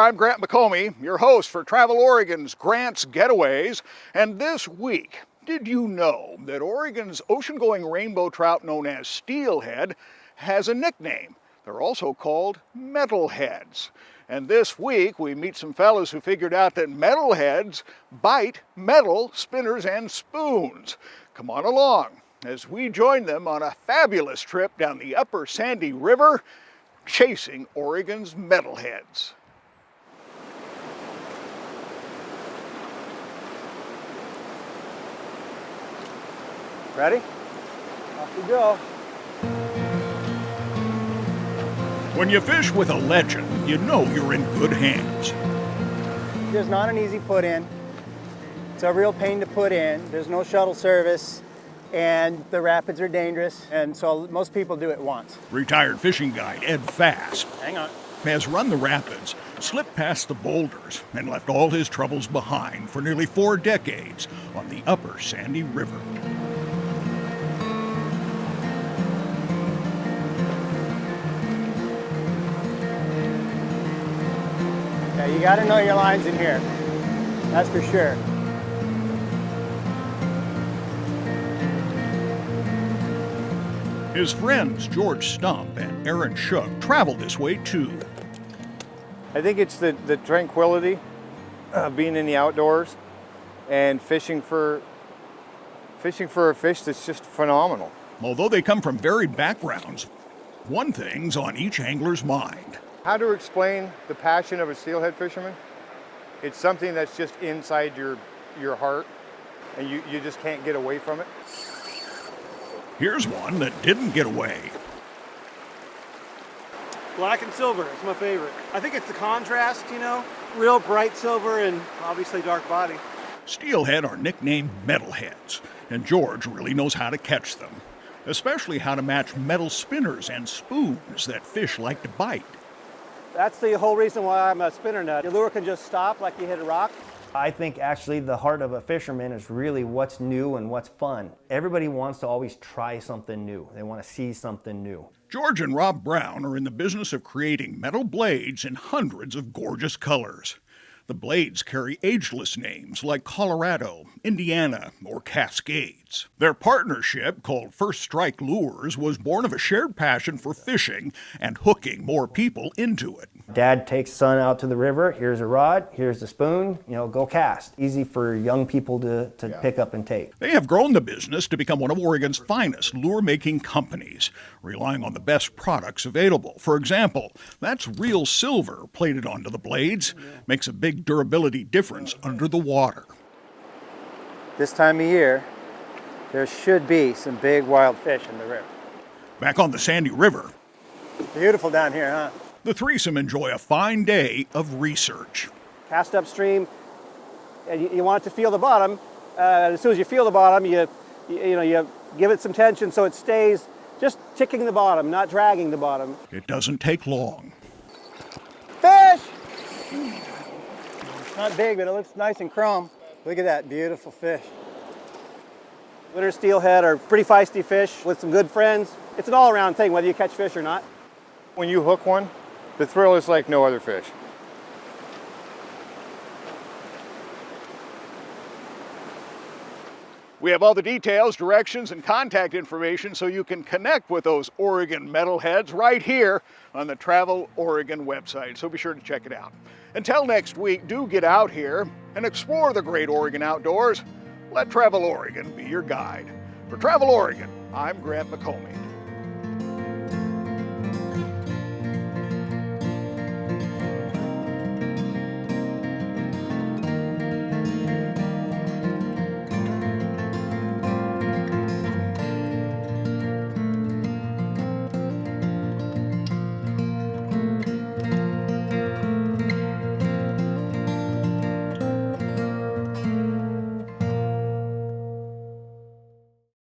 I'm Grant McComey, your host for Travel Oregon's Grant's Getaways. And this week, did you know that Oregon's ocean-going rainbow trout known as Steelhead has a nickname? They're also called Metalheads. And this week, we meet some fellows who figured out that Metalheads bite metal spinners and spoons. Come on along as we join them on a fabulous trip down the upper Sandy River, chasing Oregon's Metalheads. Ready? Off we go. When you fish with a legend, you know you're in good hands. It's not an easy put in. It's a real pain to put in. There's no shuttle service, and the rapids are dangerous, and so most people do it once. Retired fishing guide Ed Fast Hang on. has run the rapids, slipped past the boulders, and left all his troubles behind for nearly 4 decades on the upper Sandy River. Yeah, you got to know your lines in here. That's for sure. His friends George Stump and Aaron Shook travel this way too. I think it's the tranquility of being in the outdoors and fishing for a fish that's just phenomenal. Although they come from varied backgrounds, one thing's on each angler's mind. How to explain the passion of a steelhead fisherman? It's something that's just inside your heart, and you just can't get away from it. Here's one that didn't get away. Black and silver, it's my favorite. I think it's the contrast, real bright silver and obviously dark body. Steelhead are nicknamed Metalheads, and George really knows how to catch them, especially how to match metal spinners and spoons that fish like to bite. That's the whole reason why I'm a spinner nut. Your lure can just stop like you hit a rock. I think actually the heart of a fisherman is really what's new and what's fun. Everybody wants to always try something new. They want to see something new. George and Rob Brown are in the business of creating metal blades in hundreds of gorgeous colors. The blades carry ageless names like Colorado, Indiana, or Cascades. Their partnership, called First Strike Lures, was born of a shared passion for fishing and hooking more people into it. Dad takes son out to the river. Here's a rod, here's the spoon, go cast. Easy for young people to pick up and take. They have grown the business to become one of Oregon's finest lure-making companies, relying on the best products available. For example, that's real silver plated onto the blades. Makes a big durability difference under the water. This time of year, there should be some big wild fish in the river. Back on the Sandy River, Beautiful down here, huh? the threesome enjoy a fine day of research. Cast upstream, and you want it to feel the bottom. As soon as you feel the bottom, you give it some tension so it stays just ticking the bottom, not dragging the bottom. It doesn't take long. Fish! Not big, but it looks nice and chrome. Look at that beautiful fish. Winter steelhead are pretty feisty fish with some good friends. It's an all-around thing, whether you catch fish or not. When you hook one, the thrill is like no other fish. We have all the details, directions, and contact information so you can connect with those Oregon Metalheads right here on the Travel Oregon website, so be sure to check it out. Until next week, do get out here and explore the great Oregon outdoors. Let Travel Oregon be your guide. For Travel Oregon, I'm Grant McComey.